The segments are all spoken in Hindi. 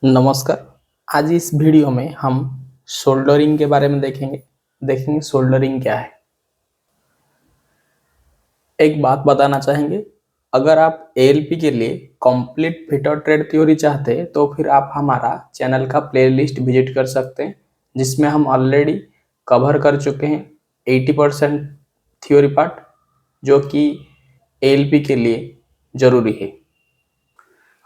नमस्कार। आज इस वीडियो में हम सोल्डरिंग के बारे में देखेंगे सोल्डरिंग क्या है। एक बात बताना चाहेंगे, अगर आप एएलपी के लिए कंप्लीट फिट और ट्रेड थ्योरी चाहते हैं तो फिर आप हमारा चैनल का प्लेलिस्ट विजिट कर सकते हैं, जिसमें हम ऑलरेडी कवर कर चुके हैं 80% थ्योरी पार्ट, जो कि एएलपी के लिए ज़रूरी है।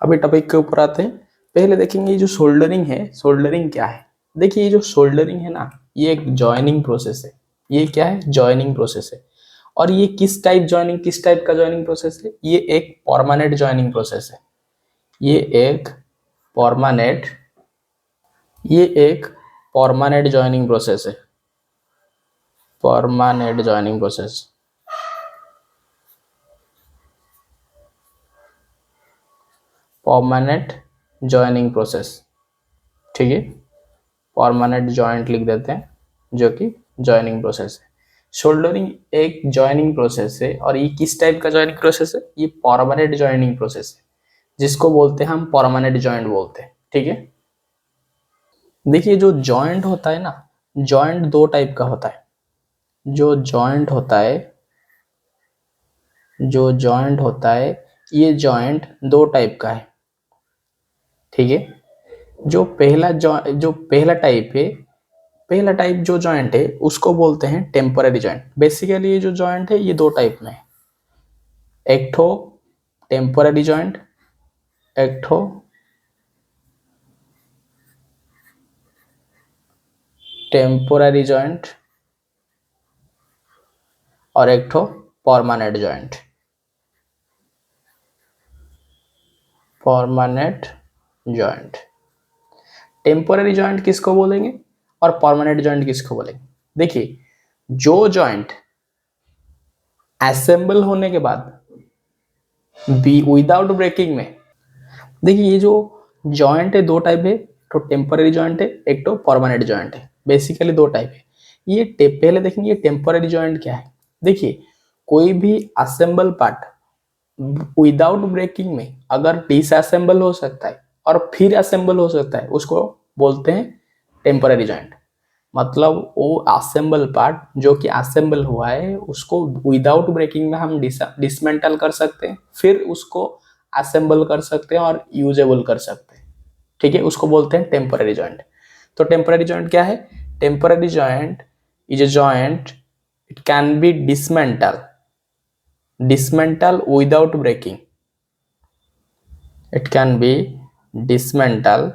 अभी टॉपिक के ऊपर आते हैं। पहले देखेंगे ये जो सोल्डरिंग है, सोल्डरिंग क्या है। देखिए, ये जो सोल्डरिंग है ना, ये एक जॉइनिंग प्रोसेस है। ये क्या है? जॉइनिंग प्रोसेस है। और ये किस टाइप का जॉइनिंग प्रोसेस है? ये एक परमानेंट जॉइनिंग प्रोसेस है। ये एक परमानेंट ये एक परमानेंट जॉइनिंग प्रोसेस है। Permanent joining process permanent joining process ठीक है, परमानेंट जॉइंट लिख देते हैं, जो कि जॉइनिंग प्रोसेस है। शोल्डरिंग एक जॉइनिंग प्रोसेस है। और ये किस टाइप का जॉइनिंग प्रोसेस है? ये परमानेंट जॉइनिंग प्रोसेस है, जिसको बोलते हैं हम परमानेंट जॉइंट बोलते हैं। ठीक है, देखिए जो जॉइंट होता है ना, जॉइंट दो टाइप का होता है। जो जॉइंट होता है ये जॉइंट दो टाइप का है। ठीक है, जो पहला टाइप जो जॉइंट है उसको बोलते हैं टेम्पररी जॉइंट। बेसिकली ये जो जॉइंट है ये दो टाइप में है। एक ठो टेम्पररी जॉइंट, एक ठो टेम्पोररी जॉइंट, और एक ठो permanent joint. Permanent joint, temporary joint किसको बोलेंगे और परमानेंट जॉइंट किसको बोलेंगे? देखिए, जो जॉइंट असेंबल होने के बाद विदाउट ब्रेकिंग में, देखिए ये जो जॉइंट है दो टाइप है, तो टेम्पररी जॉइंट है, एक तो परमानेंट जॉइंट है। बेसिकली दो टाइप है। ये पहले देखेंगे ये टेम्पररी जॉइंट क्या है। देखिए, कोई भी असेंबल पार्ट विदाउट ब्रेकिंग में अगर डिसअसेंबल हो सकता है और फिर असेंबल हो सकता है, उसको बोलते हैं टेम्पररी जॉइंट। मतलब वो असेंबल पार्ट जो कि असेंबल हुआ है उसको विदाउट ब्रेकिंग में हम डिसमेंटल कर सकते हैं, फिर उसको असेंबल कर सकते हैं और यूजेबल कर सकते हैं। ठीक है, उसको बोलते हैं टेम्पररी जॉइंट। तो टेम्पररी जॉइंट क्या है? Temporary joint is a joint, it can be dismantle without breaking. It can be dismantle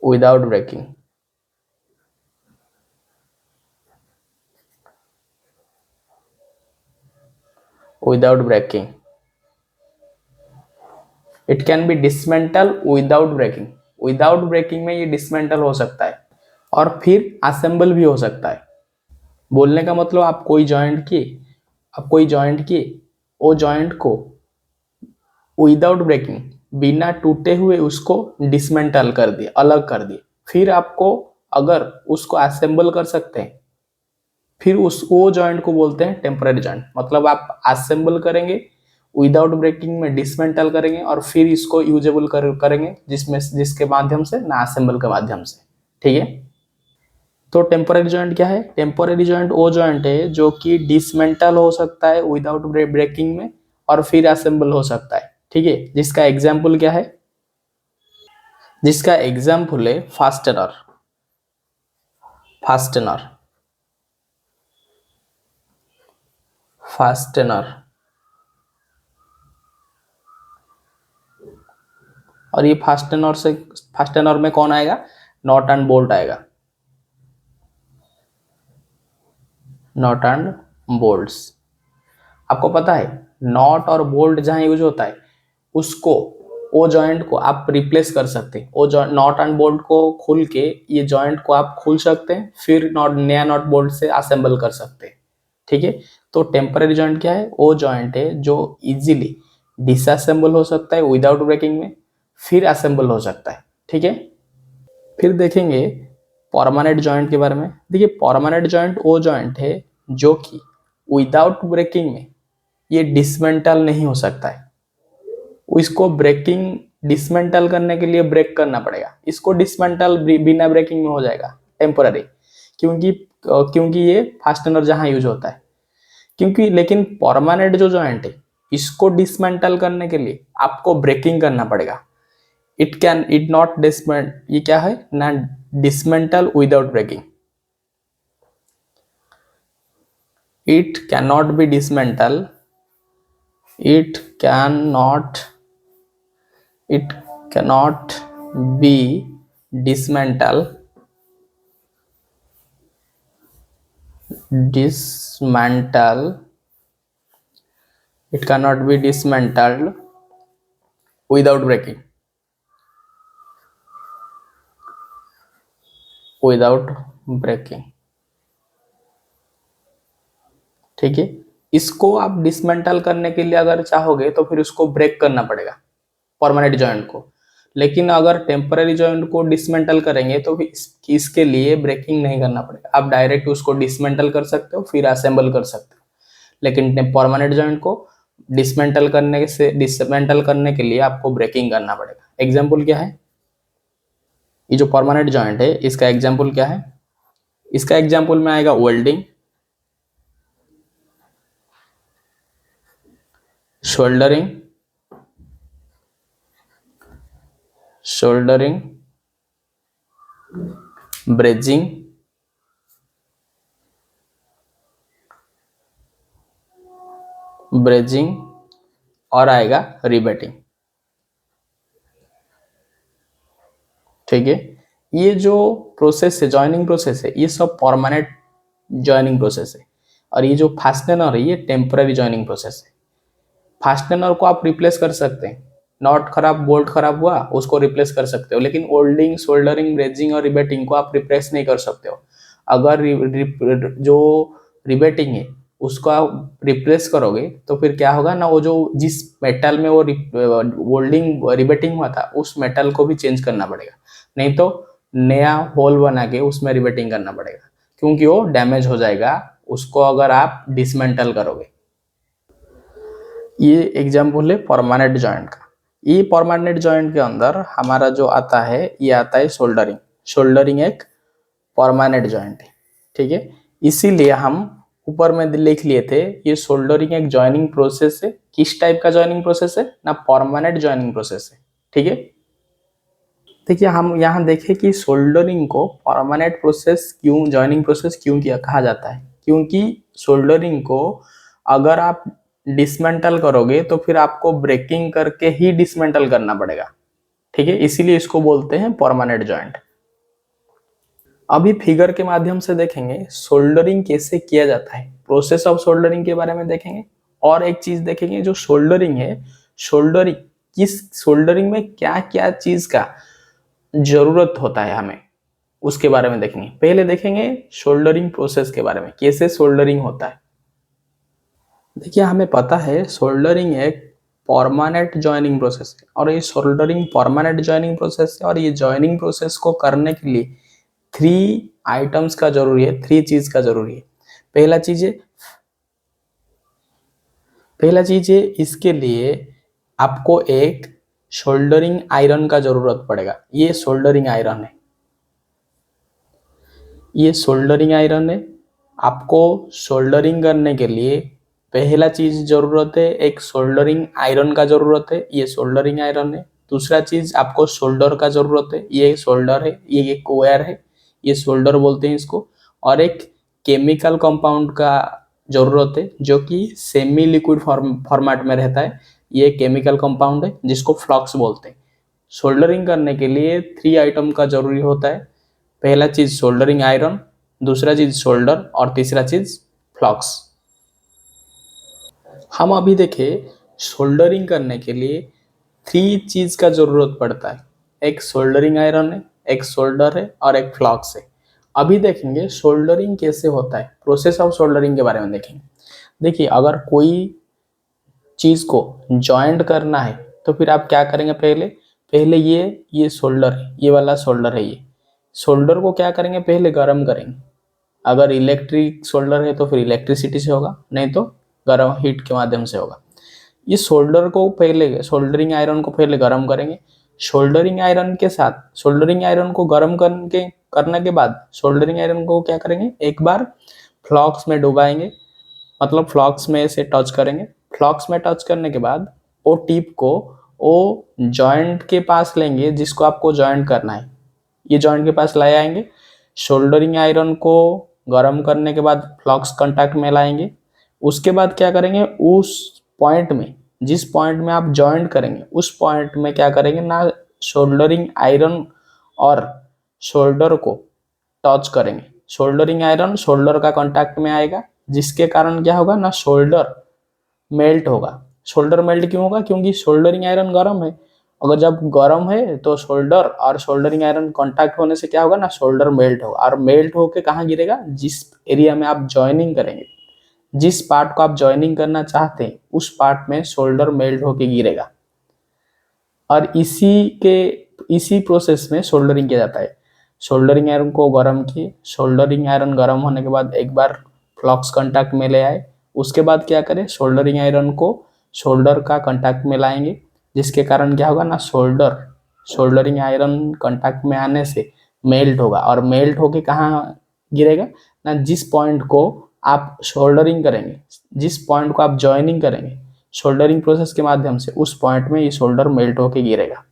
without breaking. Without breaking, it can be dismantle without breaking. Without breaking में ये dismantle हो सकता है और फिर assemble भी हो सकता है। बोलने का मतलब आप कोई जॉइंट किए, वो जॉइंट को विदाउट ब्रेकिंग, बिना टूटे हुए उसको डिसमेंटल कर दिए, अलग कर दिए, फिर आपको अगर उसको असेंबल कर सकते हैं, फिर वो जॉइंट को बोलते हैं टेम्पररी जॉइंट। मतलब आप असेंबल करेंगे, विदाउट ब्रेकिंग में डिसमेंटल करेंगे और फिर इसको यूजेबल करेंगे, जिसके माध्यम से, ना असेंबल के माध्यम से। ठीक है, तो टेम्पररी जॉइंट क्या है? टेम्पररी जॉइंट वो जॉइंट है जो कि डिसमेंटल हो सकता है विदाउट ब्रेकिंग में और फिर असेंबल हो सकता है। ठीक है, जिसका एग्जाम्पल क्या है? जिसका एग्जाम्पल है फास्टनर। और ये फास्टनर में कौन आएगा? नॉट एंड बोल्ट आएगा। नॉट एंड बोल्ट्स, आपको पता है नॉट और बोल्ट जहां यूज होता है उसको, वो जॉइंट को आप रिप्लेस कर सकते हैं। वो नॉट एंड बोल्ट को खोल के ये जॉइंट को आप खोल सकते हैं, फिर नया नॉट बोल्ट से असेंबल कर सकते हैं। ठीक है, तो टेम्पररी जॉइंट क्या है? वो जॉइंट है जो इजीली डिसअसेंबल हो सकता है विदाउट ब्रेकिंग में, फिर असेंबल हो सकता है। ठीक है, फिर देखेंगे परमानेंट जॉइंट के बारे में। देखिए, परमानेंट जॉइंट वो जॉइंट है जो कि विदाउट ब्रेकिंग में ये डिसमेंटल नहीं हो सकता है। इसको ब्रेकिंग डिसमेंटल करने के लिए ब्रेक करना पड़ेगा। इसको डिसमेंटल बिना ब्रेकिंग में हो जाएगा टेम्पररी, क्योंकि ये फास्टनर जहां यूज होता है। क्योंकि लेकिन परमानेंट जो जॉइंट है इसको डिसमेंटल करने के लिए आपको ब्रेकिंग करना पड़ेगा। इट नॉट डिसमेंट, ये क्या है ना, dismantle without breaking. It can not be dismantle, it cannot be dismantled it cannot be dismantled without breaking, ठीक है। इसको आप डिसमेंटल करने के लिए अगर चाहोगे तो फिर उसको ब्रेक करना पड़ेगा परमानेंट जॉइंट को। लेकिन अगर टेम्पररी जॉइंट को डिसमेंटल करेंगे तो इसके लिए ब्रेकिंग नहीं करना पड़ेगा, आप डायरेक्ट उसको डिसमेंटल कर सकते हो फिर असेंबल कर सकते हो। लेकिन परमानेंट जॉइंट को डिसमेंटल करने के लिए आपको ब्रेकिंग करना पड़ेगा। एग्जाम्पल क्या है, ये जो परमानेंट जॉइंट है इसका एग्जाम्पल क्या है, इसका एग्जाम्पल में आएगा वेल्डिंग, सोल्डरिंग, ब्रेजिंग और आएगा रिबेटिंग, ठीक है। ये जो प्रोसेस है, जॉइनिंग प्रोसेस है, ये सब परमानेंट जॉइनिंग प्रोसेस है। और ये जो फास्टनर है ये टेम्पररी जॉइनिंग प्रोसेस है। फास्टनर को आप रिप्लेस कर सकते हैं, नॉट खराब, बोल्ट खराब हुआ उसको रिप्लेस कर सकते हो, लेकिन वेल्डिंग, सोल्डरिंग, ब्रेजिंग और रिबेटिंग को आप रिप्लेस नहीं कर सकते हो। अगर जो रिबेटिंग है उसको आप रिप्लेस करोगे तो फिर क्या होगा ना, वो जो जिस मेटल में वो वेल्डिंग रिबेटिंग हुआ था उस मेटल को भी चेंज करना पड़ेगा, नहीं तो नया होल बना के उसमें रिबेटिंग करना पड़ेगा, क्योंकि वो डैमेज हो जाएगा उसको अगर आप डिसमेंटल करोगे। ये एग्जाम्पल है परमानेंट जॉइंट का। ये परमानेंट जॉइंट के अंदर हमारा जो आता है ये आता है सोल्डरिंग एक परमानेंट जॉइंट है, ठीक है। इसीलिए हम ऊपर में लिख लिए थे ये सोल्डरिंग एक जॉइनिंग प्रोसेस है। किस टाइप का जॉइनिंग प्रोसेस है ना, परमानेंट जॉइनिंग प्रोसेस है, ठीक है। देखिए हम यहाँ देखें कि सोल्डरिंग को परमानेंट प्रोसेस क्यों, जॉइनिंग प्रोसेस क्यों किया कहा जाता है, क्योंकि सोल्डरिंग को अगर आप डिसमेंटल करोगे तो फिर आपको ब्रेकिंग करके ही डिसमेंटल करना पड़ेगा, ठीक है। इसीलिए इसको बोलते हैं परमानेंट जॉइंट। अभी फिगर के माध्यम से देखेंगे सोल्डरिंग कैसे किया जाता है, प्रोसेस ऑफ सोल्डरिंग के बारे में देखेंगे। और एक चीज देखेंगे जो सोल्डरिंग है, सोल्डरिंग में क्या क्या चीज का जरूरत होता है हमें, उसके बारे में देखेंगे। पहले देखेंगे सोल्डरिंग प्रोसेस के बारे में, कैसे सोल्डरिंग होता है। देखिए हमें पता है सोल्डरिंग एक परमानेंट जॉइनिंग प्रोसेस है, और ये सोल्डरिंग परमानेंट जॉइनिंग प्रोसेस है। और ये जॉइनिंग प्रोसेस को करने के लिए 3 आइटम्स का जरूरी है, 3 चीज का जरूरी है। पहला चीज है इसके लिए आपको एक सोल्डरिंग आयरन का जरूरत पड़ेगा। ये सोल्डरिंग आयरन है, ये सोल्डरिंग आयरन है। आपको सोल्डरिंग करने के लिए पहला चीज जरूरत है, एक सोल्डरिंग आयरन का जरूरत है, ये सोल्डरिंग आयरन है। दूसरा चीज आपको सोल्डर का जरूरत है, ये सोल्डर है, ये एक वायर है, ये सोल्डर बोलते हैं इसको। और एक केमिकल कंपाउंड का जरूरत है जो कि सेमी लिक्विड फॉर्मेट में रहता है, ये केमिकल कंपाउंड है जिसको फ्लक्स बोलते हैं। सोल्डरिंग करने के लिए 3 आइटम का जरूरी होता है। पहला चीज सोल्डरिंग आयरन, दूसरा चीज सोल्डर और तीसरा चीज फ्लक्स। हम अभी देखें सोल्डरिंग करने के लिए 3 चीज का जरूरत पड़ता है, एक सोल्डरिंग आयरन है, एक सोल्डर है और एक फ्लक्स है। अभी देखेंगे सोल्डरिंग कैसे होता है, प्रोसेस ऑफ सोल्डरिंग के बारे में देखेंगे। देखिए अगर कोई चीज को जॉइंट करना है तो फिर आप क्या करेंगे, पहले ये सोल्डर है, ये वाला सोल्डर है, ये सोल्डर को क्या करेंगे, पहले गर्म करेंगे। अगर इलेक्ट्रिक सोल्डर है तो फिर इलेक्ट्रिसिटी से होगा, नहीं तो गर्म हीट के माध्यम से होगा। इस सोल्डर को पहले, सोल्डरिंग आयरन को पहले गर्म करेंगे। सोल्डरिंग आयरन के साथ, सोल्डरिंग आयरन को गर्म करने के बाद सोल्डरिंग आयरन को क्या करेंगे, एक बार फ्लॉक्स में डुबाएंगे, मतलब फ्लॉक्स में से टच करेंगे। फ्लॉक्स में टच करने के बाद वो टिप को वो जॉइंट के पास लेंगे जिसको आपको जॉइंट करना है, ये जॉइंट के पास ले आएंगे। सोल्डरिंग आयरन को गर्म करने के बाद फ्लॉक्स कांटेक्ट में लाएंगे। उसके बाद क्या करेंगे, उस पॉइंट में, जिस पॉइंट में आप जॉइंट करेंगे उस पॉइंट में क्या करेंगे ना, सोल्डरिंग आयरन और शोल्डर को टच करेंगे। सोल्डरिंग आयरन शोल्डर का कांटेक्ट में आएगा, जिसके कारण क्या होगा ना, शोल्डर मेल्ट होगा। शोल्डर मेल्ट क्यों होगा, क्योंकि सोल्डरिंग आयरन गर्म है। अगर जब गर्म है तो शोल्डर और सोल्डरिंग आयरन कांटेक्ट होने से क्या होगा ना, शोल्डर मेल्ट होगा। और मेल्ट होके कहाँ गिरेगा, जिस एरिया में आप जॉइनिंग करेंगे, जिस पार्ट को आप जॉइनिंग करना चाहते हैं उस पार्ट में शोल्डर मेल्ट होके गिरेगा। और इसी प्रोसेस में सोल्डरिंग किया जाता है। सोल्डरिंग आयरन को गर्म किए, सोल्डरिंग आयरन गर्म होने के बाद एक बार फ्लॉक्स कांटेक्ट में ले आए। उसके बाद क्या करें, सोल्डरिंग आयरन को शोल्डर का कांटेक्ट में लाएंगे, जिसके कारण क्या होगा ना, सोल्डरिंग आयरन कांटेक्ट में आने से मेल्ट होगा। और मेल्ट होके कहाँ गिरेगा ना, जिस पॉइंट को आप सोल्डरिंग करेंगे, जिस पॉइंट को आप जॉइनिंग करेंगे सोल्डरिंग प्रोसेस के माध्यम से, उस पॉइंट में ये शोल्डर मेल्ट होके गिरेगा।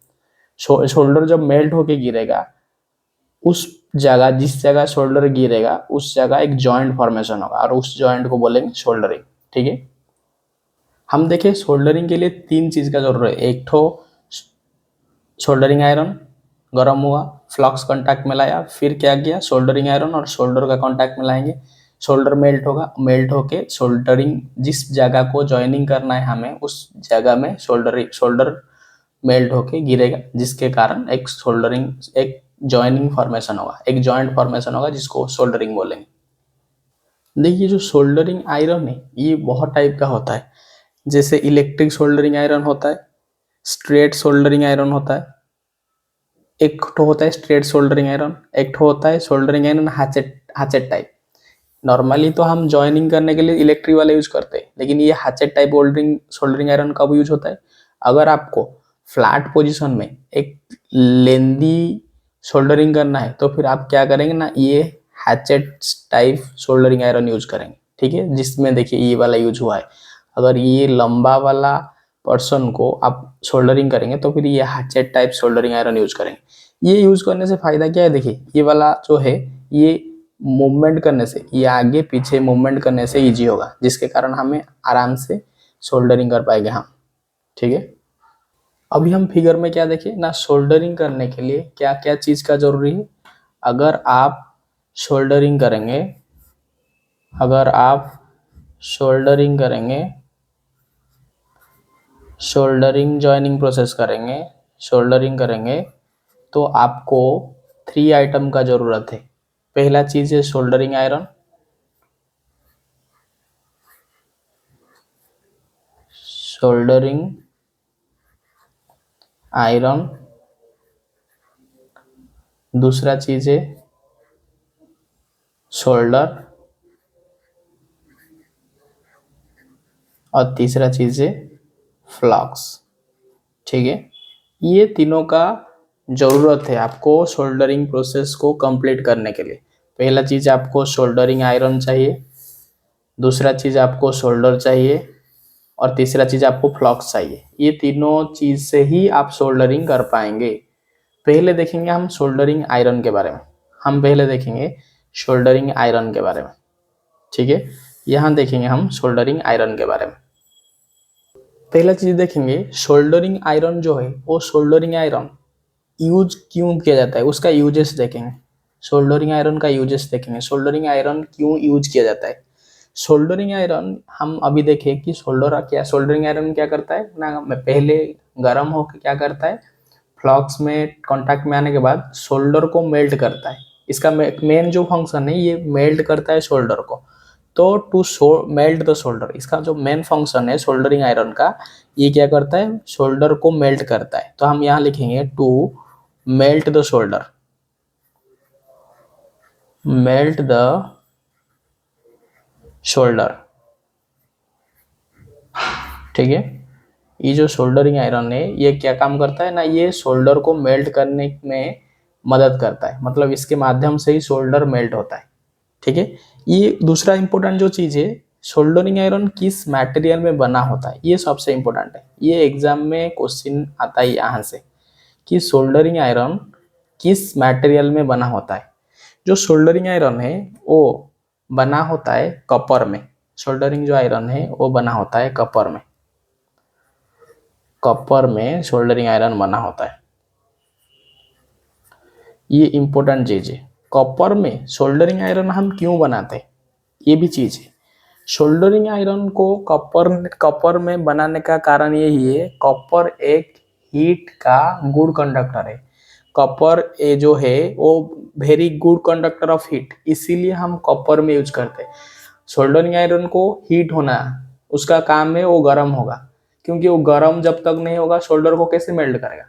शोल्डर जब मेल्ट होके गिरेगा, उस जगह, जिस जगह शोल्डर गिरेगा उस जगह एक जॉइंट फॉर्मेशन होगा और उस जॉइंट को बोलेंगे शोल्डरिंग। ठीक है, हम देखें सोल्डरिंग के लिए 3 चीज का जरूरत है। एक तो सोल्डरिंग आयरन गर्म हुआ, फ्लक्स कांटेक्ट में लाया, फिर क्या किया, सोल्डरिंग आयरन और शोल्डर का कांटेक्ट में लाएंगे, शोल्डर मेल्ट होगा, मेल्ट होके सोल्डरिंग, जिस जगह को ज्वाइनिंग करना है हमें उस जगह में शोल्डर मेल्ट होके गिरेगा, जिसके कारण एक ज्वाइनिंग फॉर्मेशन होगा, एक जॉइंट फॉर्मेशन होगा जिसको सोल्डरिंग बोलेंगे। देखिए जो सोल्डरिंग आयरन है ये बहुत टाइप का होता है। जैसे इलेक्ट्रिक सोल्डरिंग आयरन होता है, स्ट्रेट सोल्डरिंग आयरन होता है, एक ठो होता है स्ट्रेट सोल्डरिंग आयरन, एक ठो होता है soldering iron hatchet type. Normally तो हम जॉइनिंग करने के लिए इलेक्ट्रिक वाला यूज करते हैं, लेकिन ये हैचेट टाइप सोल्डरिंग आयरन कब यूज होता है, अगर आपको फ्लैट पोजीशन में एक लेंदी सोल्डरिंग करना है तो फिर आप क्या करेंगे ना, ये hatchet type soldering iron use करेंगे। ठीक है, जिसमें देखिए ये वाला यूज हुआ है। अगर ये लंबा वाला पर्सन को आप सोल्डरिंग करेंगे तो फिर ये hatchet type soldering iron use करेंगे। ये यूज करने से फायदा क्या है, देखिए ये वाला जो है ये मूवमेंट करने से, ये आगे पीछे मूवमेंट करने से इजी होगा, जिसके कारण हमें आराम से सोल्डरिंग कर पाएंगे हम। ठीक है, अभी हम फिगर में क्या देखें ना, सोल्डरिंग करने के लिए क्या क्या चीज का जरूरी है। अगर आप सोल्डरिंग करेंगे, अगर आप सोल्डरिंग करेंगे, सोल्डरिंग जॉइनिंग प्रोसेस करेंगे, सोल्डरिंग करेंगे तो आपको 3 आइटम का जरूरत है। पहला चीज है सोल्डरिंग आयरन, सोल्डरिंग आयरन, दूसरा चीज है शोल्डर, और तीसरा चीज है फ्लक्स। ठीक है, ये तीनों का जरूरत है आपको सोल्डरिंग प्रोसेस को कंप्लीट करने के लिए। पहला चीज आपको सोल्डरिंग आयरन चाहिए, दूसरा चीज आपको शोल्डर चाहिए, और तीसरा चीज आपको फ्लक्स चाहिए। ये तीनों चीज से ही आप सोल्डरिंग कर पाएंगे। पहले देखेंगे हम सोल्डरिंग आयरन के बारे में, हम पहले देखेंगे सोल्डरिंग आयरन के बारे में। ठीक है, यहाँ देखेंगे हम सोल्डरिंग आयरन के बारे में। पहला चीज देखेंगे सोल्डरिंग आयरन जो है, वो सोल्डरिंग आयरन यूज क्यों किया जाता है, उसका यूजेस देखेंगे। सोल्डरिंग आयरन का यूजेस देखेंगे, सोल्डरिंग आयरन क्यों यूज किया जाता है। सोल्डरिंग आयरन हम अभी देखें कि सोल्डरिंग आयरन क्या करता है ना, पहले गर्म होकर क्या करता है, फ्लक्स में कांटेक्ट में आने के बाद शोल्डर को मेल्ट करता है। इसका मेन जो फंक्शन है, ये मेल्ट करता है शोल्डर को। तो टू मेल्ट द शोल्डर, इसका जो मेन फंक्शन है सोल्डरिंग आयरन का, ये क्या करता है, शोल्डर को मेल्ट करता है। तो हम यहाँ लिखेंगे to melt the shoulder, melt the shoulder, ठीक है। ये जो सोल्डरिंग आयरन है ये क्या काम करता है ना, ये शोल्डर को मेल्ट करने में मदद करता है, मतलब इसके माध्यम से ही शोल्डर मेल्ट होता है, ठीक है। ये दूसरा इंपॉर्टेंट जो चीज़ है, सोल्डरिंग आयरन किस मटेरियल में बना होता है, ये सबसे इंपॉर्टेंट है। ये एग्जाम में क्वेश्चन आता है यहाँ से कि सोल्डरिंग आयरन किस मटेरियल में बना होता है। जो सोल्डरिंग आयरन है वो बना होता है कॉपर में। सोल्डरिंग जो आयरन है वो बना होता है कॉपर में। कॉपर में सोल्डरिंग आयरन बना होता है, ये इंपॉर्टेंट चीज है। कॉपर में सोल्डरिंग आयरन हम क्यों बनाते हैं, ये भी चीज है। सोल्डरिंग आयरन को कॉपर में बनाने का कारण यही है, कॉपर एक हीट का गुड कंडक्टर है। कॉपर ये जो है वो very good conductor of heat, इसीलिए हम कॉपर में यूज करते हैं। सोल्डरिंग आयरन को हीट होना उसका काम है, वो गर्म होगा, क्योंकि वो गर्म जब तक नहीं होगा सोल्डर को कैसे मेल्ट करेगा।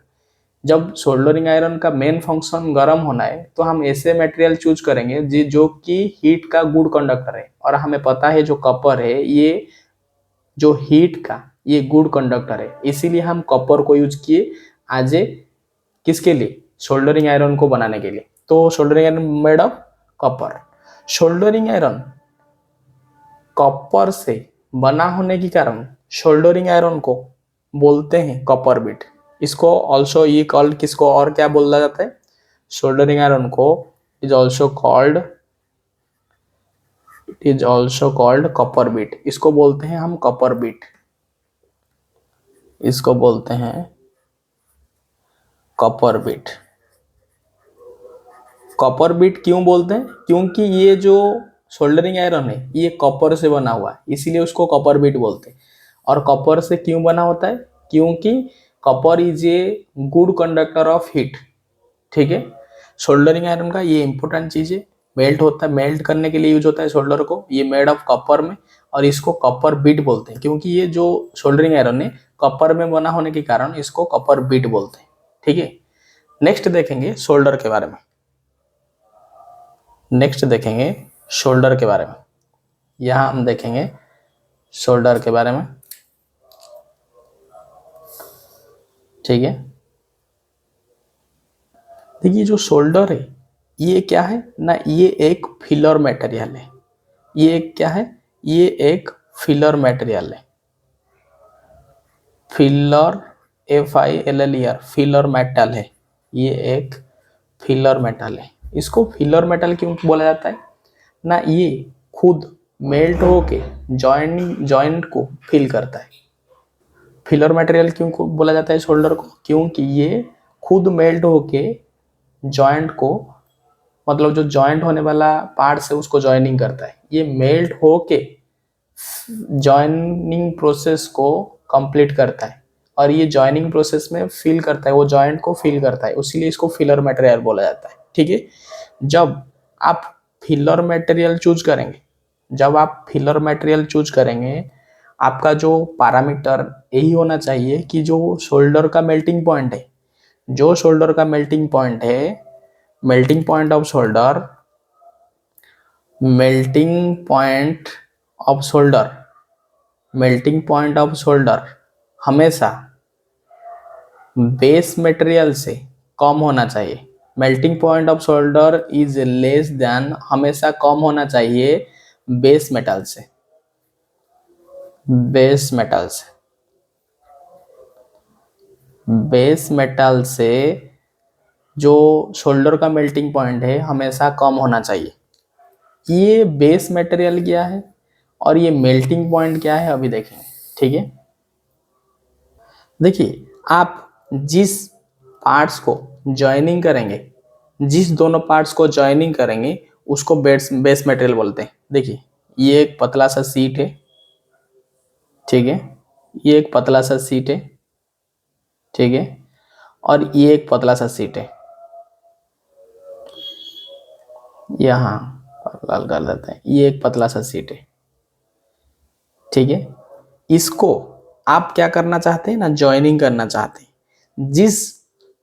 जब सोल्डरिंग आयरन का मेन फंक्शन गर्म होना है तो हम ऐसे मटेरियल चूज करेंगे जो कि हीट का गुड कंडक्टर है, और हमें पता है जो कॉपर है ये जो हीट का ये गुड कंडक्टर है, इसीलिए हम कॉपर को यूज किए आज किसके लिए, सोल्डरिंग आयरन को बनाने के लिए। तो soldering iron made of copper. Soldering iron copper से बना होने के कारण सोल्डरिंग आयरन को बोलते हैं कॉपर बिट। इसको ऑल्सो ये कॉल्ड, किसको और क्या बोला जाता है, सोल्डरिंग आयरन को is also called copper bit. इसको बोलते हैं हम कॉपर बिट, इसको बोलते हैं कॉपर बिट। कॉपर बिट क्यों बोलते हैं, क्योंकि ये जो सोल्डरिंग आयरन है ये कॉपर से बना हुआ है, इसीलिए उसको कॉपर बिट बोलते हैं। और कॉपर से क्यों बना होता है, क्योंकि copper is a good conductor of heat, ठीक है। सोल्डरिंग आयरन का ये इंपॉर्टेंट चीज है, मेल्ट होता है, मेल्ट करने के लिए यूज होता है सोल्डर को, ये मेड ऑफ कॉपर में, और इसको कॉपर बिट बोलते हैं, क्योंकि ये जो सोल्डरिंग आयरन है कॉपर में बना होने के कारण इसको कॉपर बिट बोलते हैं, ठीक है। नेक्स्ट देखेंगे शोल्डर के बारे में, नेक्स्ट देखेंगे शोल्डर के बारे में। यहाँ हम देखेंगे शोल्डर के बारे में, ठीक है। देखिए जो शोल्डर है ये क्या है ना, ये एक फिलर मटेरियल है। ये एक क्या है, ये एक फिलर मटेरियल है। फिलर FILLER फिलर मेटल है, ये एक फिलर मेटल है। इसको फिलर मेटल क्यों बोला जाता है ना, ये खुद मेल्ट होके जॉइंट को फिल करता है। फिलर मटेरियल क्यों बोला जाता है शोल्डर को, क्योंकि ये खुद मेल्ट होके जॉइंट को, मतलब जो जॉइंट होने वाला पार्ट है उसको जॉइनिंग करता है। ये मेल्ट होके जॉइनिंग प्रोसेस को कंप्लीट करता है, और ये जॉइनिंग प्रोसेस में फिल करता है, वो जॉइंट को फिल करता है, इसीलिए इसको फिलर मटेरियल बोला जाता है, ठीक है। जब आप फिलर मटेरियल चूज करेंगे, जब आप फिलर मटेरियल चूज करेंगे, आपका जो पैरामीटर यही होना चाहिए कि जो शोल्डर का मेल्टिंग पॉइंट है, जो शोल्डर का मेल्टिंग पॉइंट है, melting point off shoulder, melting point off shoulder, melting point off shoulder हमेशा बेस मटेरियल से कम होना चाहिए। Melting point off shoulder is less than, हमेशा कम होना चाहिए बेस मेटल से, बेस मेटल से, बेस मेटल से जो शोल्डर का मेल्टिंग पॉइंट है हमेशा कम होना चाहिए। ये बेस मटेरियल क्या है और ये मेल्टिंग पॉइंट क्या है अभी देखेंगे, ठीक है। देखिए आप जिस पार्ट्स को जॉइनिंग करेंगे, जिस दोनों पार्ट्स को जॉइनिंग करेंगे उसको बेस मटेरियल बोलते हैं। देखिए ये एक पतला सा सीट है, ठीक है, ये एक पतला सा सीट है, ठीक है, और ये एक पतला सा सीट है। यहाँ लाल कर देते हैं, ये एक पतला सा सीट है, ठीक है। इसको आप क्या करना चाहते हैं ना, ज्वाइनिंग करना चाहते हैं। जिस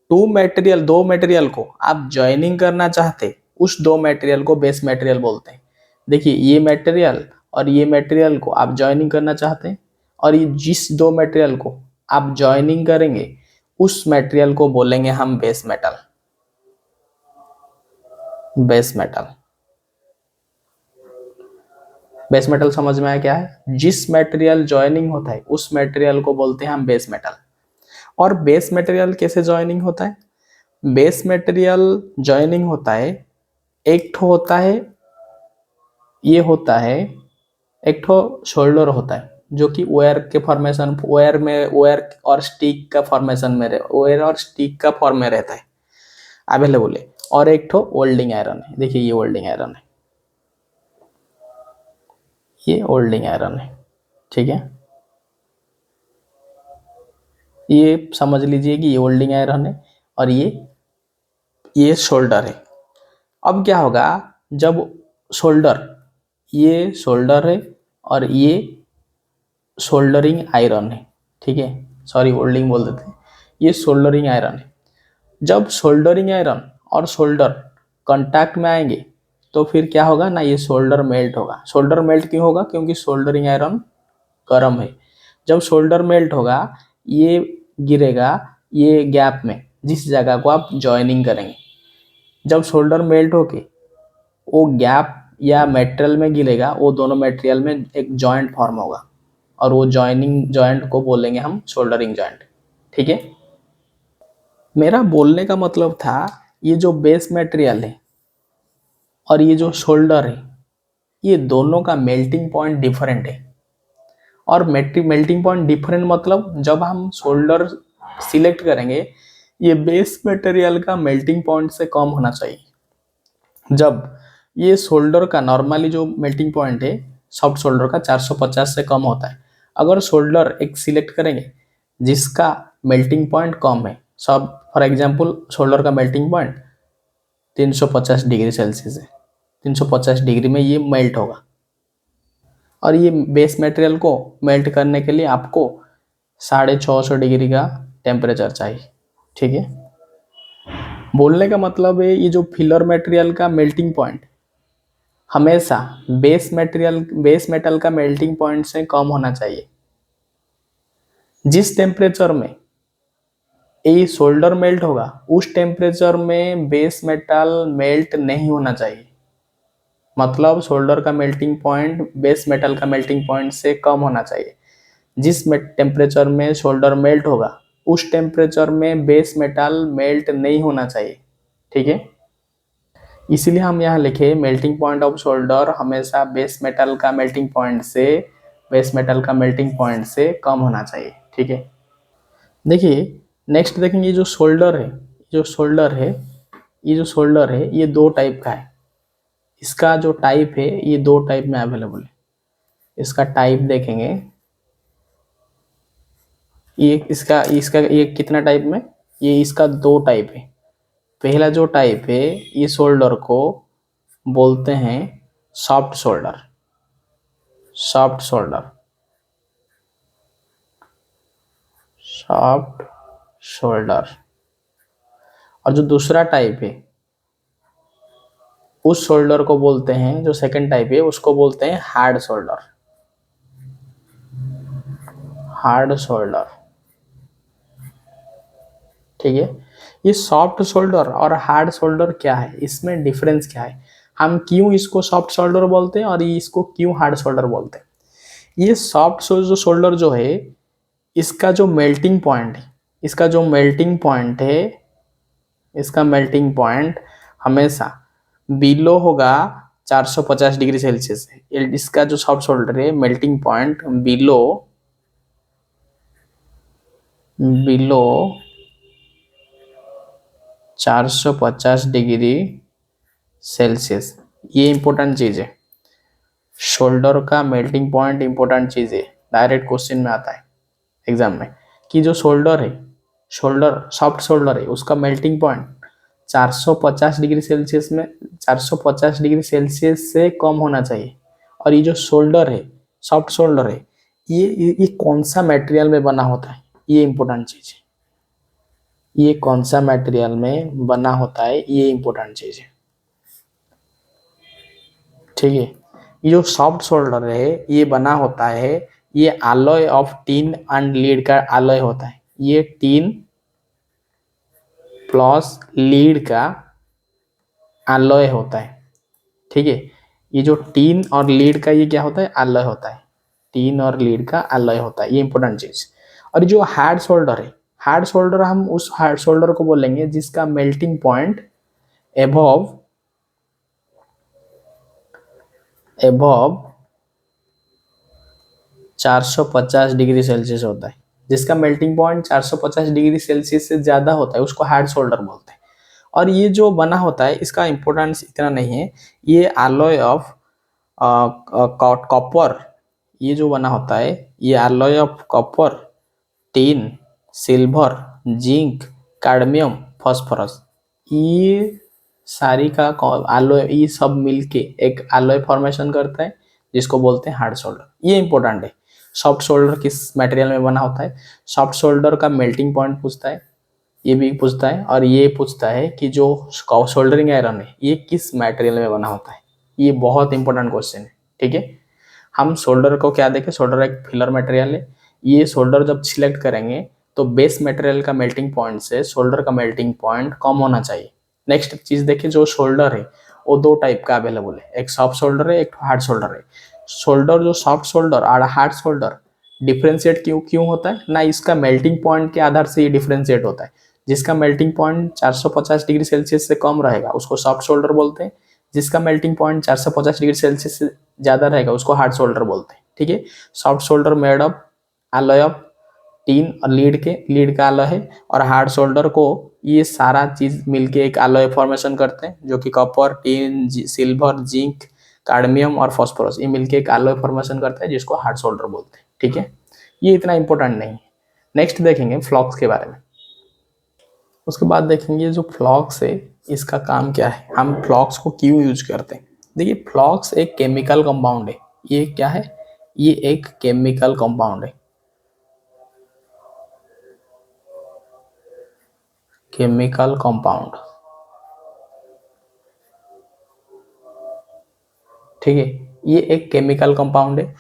दो मटेरियल को आप ज्वाइनिंग करना चाहते, उस दो मटेरियल को बेस मटेरियल बोलते हैं। देखिए ये मटेरियल और ये मटेरियल को आप जॉइनिंग करना चाहते हैं, और ये जिस दो मटेरियल को आप जॉइनिंग करेंगे उस मटेरियल को बोलेंगे हम base metal. Base metal, base metal समझ में आया क्या है? जिस मटेरियल जॉइनिंग होता है उस मटेरियल को बोलते हैं हम बेस मेटल। और बेस मटेरियल कैसे जॉइनिंग होता है? बेस मटेरियल जॉइनिंग होता है, एक ठो होता है, ये होता है, एक ठो शोल्डर होता है जो कि वायर के फॉर्मेशन, वायर और स्टिक का फॉर्मेशन में वायर और स्टिक का फॉर्म में रहता है, अवेलेबल है। और एक ठो वेल्डिंग आयरन है, देखिए ये वेल्डिंग आयरन है, ये वेल्डिंग आयरन है, ठीक है। ये समझ लीजिए कि ये वेल्डिंग आयरन है और ये शोल्डर है। अब क्या होगा, जब शोल्डर, ये शोल्डर है और ये सोल्डरिंग आयरन है, ठीक है, सॉरी वेल्डिंग बोल देते हैं, ये सोल्डरिंग आयरन है। जब सोल्डरिंग आयरन और सोल्डर कांटेक्ट में आएंगे तो फिर क्या होगा ना, ये सोल्डर मेल्ट होगा। सोल्डर मेल्ट क्यों होगा? क्योंकि सोल्डरिंग आयरन गर्म है। जब सोल्डर मेल्ट होगा, ये गिरेगा ये गैप में जिस जगह को आप जॉइनिंग करेंगे। जब सोल्डर मेल्ट होके वो गैप या मेटेरियल में गिरेगा, वो दोनों मेटेरियल में एक जॉइंट फॉर्म होगा और वो जॉइनिंग जॉइंट को बोलेंगे हम सोल्डरिंग जॉइंट, ठीक है। मेरा बोलने का मतलब था, ये जो बेस मटेरियल है और ये जो शोल्डर है, ये दोनों का मेल्टिंग पॉइंट डिफरेंट है। और मेल्टिंग पॉइंट डिफरेंट मतलब जब हम शोल्डर सिलेक्ट करेंगे, ये बेस मटेरियल का मेल्टिंग पॉइंट से कम होना चाहिए। जब ये शोल्डर का नॉर्मली जो मेल्टिंग पॉइंट है सॉफ्ट शोल्डर का 450 से कम होता है। अगर शोल्डर एक सिलेक्ट करेंगे जिसका मेल्टिंग पॉइंट कम है, सब फॉर एग्जांपल शोल्डर का मेल्टिंग पॉइंट 350 डिग्री सेल्सियस है, 350 डिग्री में ये मेल्ट होगा। और ये बेस मटेरियल को मेल्ट करने के लिए आपको 650 डिग्री का टेम्परेचर चाहिए, ठीक है। बोलने का मतलब है, ये जो फिलर मटेरियल का मेल्टिंग पॉइंट हमेशा बेस मेटल का मेल्टिंग पॉइंट से कम होना चाहिए। जिस टेम्परेचर में ये सोल्डर मेल्ट होगा उस टेम्परेचर में बेस मेटल मेल्ट नहीं होना चाहिए। मतलब सोल्डर का मेल्टिंग पॉइंट बेस मेटल का मेल्टिंग पॉइंट से कम होना चाहिए। जिस टेम्परेचर में सोल्डर मेल्ट होगा उस टेम्परेचर में बेस मेटल मेल्ट नहीं होना चाहिए, ठीक है। इसीलिए हम यहाँ लिखे मेल्टिंग पॉइंट ऑफ सोल्डर हमेशा बेस मेटल का मेल्टिंग पॉइंट से कम होना चाहिए, ठीक है। देखिए नेक्स्ट देखेंगे, जो शोल्डर है, ये दो टाइप का है। इसका जो टाइप है ये दो टाइप में अवेलेबल है। इसका टाइप देखेंगे, ये इसका इसका ये कितना टाइप में, ये इसका दो टाइप है। पहला जो टाइप है, ये शोल्डर को बोलते हैं soft shoulder, soft shoulder, soft shoulder. और जो दूसरा टाइप है उस शोल्डर को बोलते हैं, जो सेकंड टाइप है उसको बोलते हैं हार्ड शोल्डर, हार्ड शोल्डर, ठीक है। ये सॉफ्ट शोल्डर और हार्ड शोल्डर क्या है, इसमें डिफरेंस क्या है, हम क्यों इसको सॉफ्ट शोल्डर बोलते हैं और ये इसको क्यों हार्ड शोल्डर बोलते हैं। ये सॉफ्ट शोल्डर जो है, इसका जो मेल्टिंग पॉइंट है, इसका मेल्टिंग पॉइंट हमेशा बिलो होगा 450 डिग्री सेल्सियस है। इसका जो सॉफ्ट शोल्डर है melting point below 450 degree Celsius. ये इंपॉर्टेंट चीज है, शोल्डर का मेल्टिंग पॉइंट इंपॉर्टेंट चीज है। डायरेक्ट क्वेश्चन में आता है एग्जाम में कि जो सॉफ्ट शोल्डर है उसका मेल्टिंग पॉइंट 450 डिग्री सेल्सियस में 450 डिग्री सेल्सियस से कम होना चाहिए। और ये जो शोल्डर है, सॉफ्ट शोल्डर है, ये कौन सा मटेरियल में बना होता है, ये इंपॉर्टेंट चीज है। ये कौन सा मटेरियल में बना होता है, ये इंपॉर्टेंट चीज है, ठीक है। ये जो सॉफ्ट सोल्डर है ये बना होता है, ये alloy of tin and lead का alloy होता है। ये टीन प्लस लीड का alloy होता है, ठीक है। ये जो टीन और लीड का ये क्या होता है, alloy होता है। टीन और लीड का alloy होता है, ये इंपॉर्टेंट चीज। और जो हार्ड सोल्डर है, हार्ड सोल्डर हम उस हार्ड सोल्डर को बोलेंगे जिसका melting point above 450 degree Celsius होता है। जिसका मेल्टिंग पॉइंट 450 डिग्री सेल्सियस से ज़्यादा होता है उसको हार्ड सोल्डर बोलते हैं। और ये जो बना होता है इसका इम्पोर्टेंस इतना नहीं है। ये alloy ऑफ कॉपर, ये जो बना होता है ये alloy of copper, tin, silver, zinc, cadmium, phosphorus, ये सारी का alloy, ये सब मिलके एक alloy फॉर्मेशन करता है जिसको बोलते हैं हार्ड सोल्डर। ये इंपॉर्टेंट है। सॉफ्ट सोल्डर किस मटेरियल में बना होता है, सॉफ्ट सोल्डर का मेल्टिंग पॉइंट पूछता है, ये भी पूछता है, और ये पूछता है कि जो सोल्डरिंग आयरन है ये किस मटेरियल में बना होता है। ये बहुत इंपॉर्टेंट क्वेश्चन है, ठीक है। हम सोल्डर को क्या देखें, सोल्डर एक फिलर मटेरियल है। ये सोल्डर जब सिलेक्ट करेंगे तो बेस मटेरियल का मेल्टिंग पॉइंट से सोल्डर का मेल्टिंग पॉइंट कम होना चाहिए। नेक्स्ट चीज देखिए, जो शोल्डर है वो दो टाइप का अवेलेबल है, एक सॉफ्ट शोल्डर है, एक हार्ड शोल्डर है। शोल्डर जो सॉफ्ट शोल्डर और हार्ड शोल्डर डिफ्रेंशिएट क्यों क्यों होता है ना, इसका मेल्टिंग पॉइंट के आधार से ये डिफ्रेंशिएट होता है। जिसका मेल्टिंग पॉइंट 450 डिग्री सेल्सियस से कम रहेगा उसको सॉफ्ट शोल्डर बोलते हैं। जिसका मेल्टिंग पॉइंट 450 डिग्री सेल्सियस से ज्यादा रहेगा उसको हार्ड शोल्डर बोलते हैं, ठीक है। Soft shoulder made of alloy of tin और लीड का alloy है। और हार्ड शोल्डर को ये सारा चीज मिलके एक alloy फॉर्मेशन करते हैं जो कि कॉपर, टीन, सिल्वर, जिंक, कार्डमियम और फास्फोरस, ये मिलके एक alloy फॉर्मेशन करता है जिसको हार्ड शोल्डर बोलते हैं, ठीक है। ये इतना इंपॉर्टेंट नहीं है। नेक्स्ट देखेंगे फ्लॉक्स के बारे में। उसके बाद देखेंगे जो फ्लॉक्स है इसका काम क्या है, हम फ्लॉक्स को क्यों यूज करते हैं। देखिए, फ्लॉक्स एक केमिकल कंपाउंड है। ये क्या है, ये एक केमिकल कंपाउंड है, केमिकल कंपाउंड, ठीक है। ये एक केमिकल कंपाउंड है।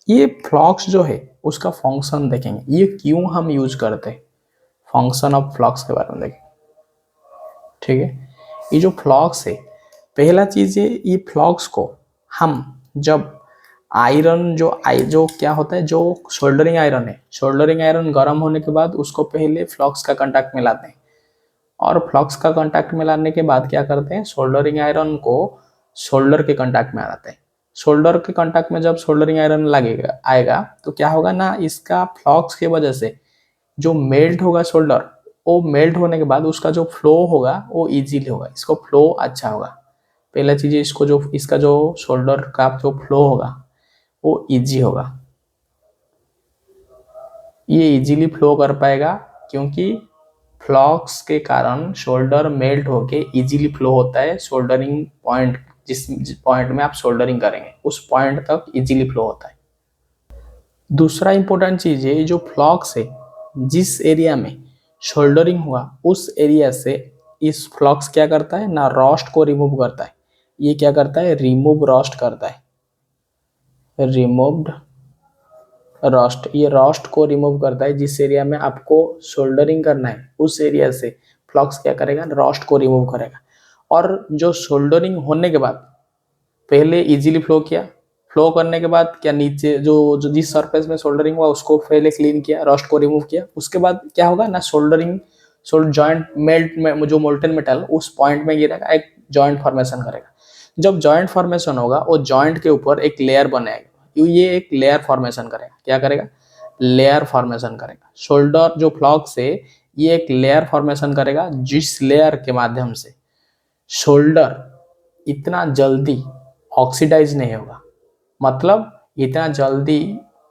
ये फ्लॉक्स जो है उसका फंक्शन देखेंगे, ये क्यों हम यूज करते हैं, फंक्शन ऑफ फ्लॉक्स के बारे में देखेंगे, ठीक है। ये जो फ्लॉक्स है, पहला चीज ये फ्लॉक्स को हम जब आयरन जो क्या होता है, जो सोल्डरिंग आयरन है, सोल्डरिंग आयरन गर्म होने के बाद उसको पहले फ्लॉक्स का कांटेक्ट में लाते हैं। और फ्लॉक्स का कांटेक्ट में लाने के बाद क्या करते हैं, सोल्डरिंग आयरन को सोल्डर के कांटेक्ट में लाते हैं। सोल्डर के कांटेक्ट में जब सोल्डरिंग आयरन लगेगा आएगा तो क्या होगा ना, इसका फ्लॉक्स की वजह से जो मेल्ट होगा सोल्डर, वो मेल्ट होने के बाद उसका जो फ्लो होगा वो इजीली होगा, इसको फ्लो अच्छा होगा। पहला चीज इसको जो इसका जो शोल्डर का जो फ्लो होगा वो इजी होगा, ये इजीली फ्लो कर पाएगा क्योंकि फ्लॉक्स के कारण शोल्डर मेल्ट होके इजीली फ्लो होता है। सोल्डरिंग पॉइंट, जिस पॉइंट में आप सोल्डरिंग करेंगे उस पॉइंट तक इजीली फ्लो होता है। दूसरा इंपॉर्टेंट चीज है, जो फ्लॉक्स है जिस एरिया में शोल्डरिंग हुआ उस एरिया से इस फ्लॉक्स क्या करता है ना, रॉस्ट को रिमूव करता है। ये क्या करता है, रिमूव रॉस्ट करता है, रिमूव्ड रॉस्ट, ये रॉस्ट को रिमूव करता है। जिस एरिया में आपको सोल्डरिंग करना है उस एरिया से फ्लॉक्स क्या करेगा, रॉस्ट को रिमूव करेगा। और जो सोल्डरिंग होने के बाद पहले इजीली फ्लो किया, फ्लो करने के बाद क्या नीचे जो जिस सरफेस में सोल्डरिंग हुआ उसको पहले क्लीन किया, रॉस्ट को रिमूव किया, उसके बाद क्या होगा ना, सोल्डरिंग जॉइंट मेल्ट में जो मोल्टन मेटल उस पॉइंट में गिरेगा, एक जॉइंट फॉर्मेशन करेगा। जब जॉइंट फॉर्मेशन होगा वो जॉइंट के ऊपर एक लेयर बनाएगा, ये एक लेयर फॉर्मेशन करेगा। क्या करेगा, लेयर फॉर्मेशन करेगा। शोल्डर जो फ्लॉक्स है ये एक लेयर फॉर्मेशन करेगा जिस लेयर के माध्यम से शोल्डर इतना जल्दी ऑक्सीडाइज नहीं होगा, मतलब इतना जल्दी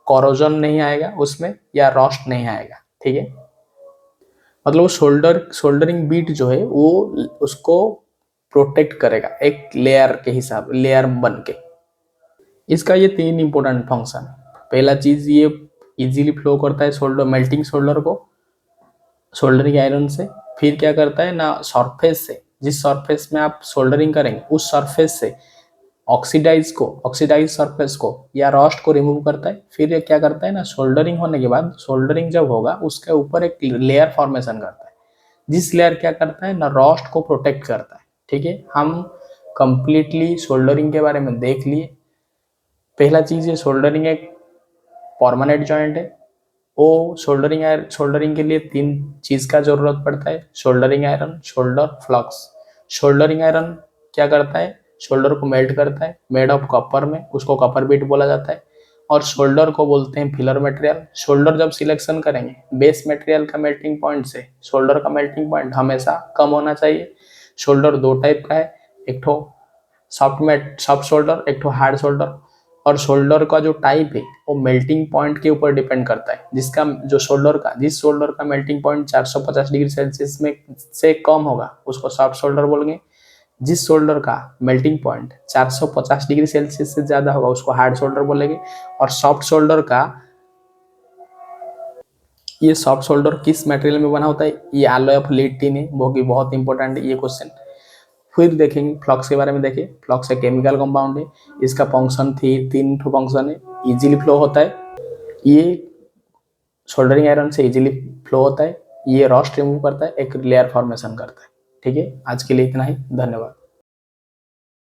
कोरोजन नहीं आएगा उसमें या रॉस्ट नहीं आएगा, ठीक है। मतलब वो सोल्डरिंग बीट जो है वो उसको प्रोटेक्ट करेगा एक लेयर के हिसाब, लेयर बन के। इसका ये तीन इंपॉर्टेंट फंक्शन। पहला चीज ये इजीली फ्लो करता है सोल्डर, मेल्टिंग सोल्डर को सोल्डरिंग आयरन से। फिर क्या करता है ना, सरफेस से, जिस सरफेस में आप सोल्डरिंग करेंगे उस सरफेस से ऑक्सीडाइज सरफेस को या रॉस्ट को रिमूव करता है। फिर ये क्या करता है ना, सोल्डरिंग होने के बाद, सोल्डरिंग जब होगा उसके ऊपर एक लेयर फॉर्मेशन करता है, जिस लेयर क्या करता है ना, रॉस्ट को प्रोटेक्ट करता है। ठीक है, हम कंप्लीटली सोल्डरिंग के बारे में देख लिए। पहला चीज है, सोल्डरिंग एक परमानेंट जॉइंट है। वो सोल्डरिंग के लिए 3 चीज का जरूरत पड़ता है, soldering iron, shoulder, flux. Soldering iron क्या करता है, शोल्डर को मेल्ट करता है, मेड ऑफ कॉपर में, उसको कॉपर बीट बोला जाता है। और शोल्डर को बोलते हैं फिलर मटेरियल। शोल्डर जब सिलेक्शन करेंगे बेस मटेरियल का मेल्टिंग पॉइंट से, शोल्डर का मेल्टिंग पॉइंट हमेशा कम होना चाहिए। शोल्डर 2 टाइप का है, एक ठो सॉफ्ट शोल्डर, एक ठो हार्ड शोल्डर। और शोल्डर का जो टाइप है वो मेल्टिंग पॉइंट के ऊपर डिपेंड करता है। जिस शोल्डर का मेल्टिंग पॉइंट 450 डिग्री सेल्सियस में से कम होगा उसको सॉफ्ट शोल्डर बोलेंगे। जिस शोल्डर का मेल्टिंग पॉइंट 450 डिग्री सेल्सियस से ज्यादा होगा उसको हार्ड शोल्डर बोलेंगे। और ये सॉफ्ट शोल्डर किस मटेरियल में बना होता है, ये एलॉय ऑफ लीड टिन है, वो भी बहुत इंपॉर्टेंट है ये क्वेश्चन। फिर देखेंगे फ्लक्स के बारे में। देखिए, फ्लक्स एक केमिकल कंपाउंड है, इसका फंक्शन 3 फंक्शन है। इजीली फ्लो होता है, ये सोल्डरिंग आयरन से इजीली फ्लो होता है, ये रॉस्ट रिमूव करता है, एक लेयर फॉर्मेशन करता है। ठीक है, आज के लिए इतना ही, धन्यवाद।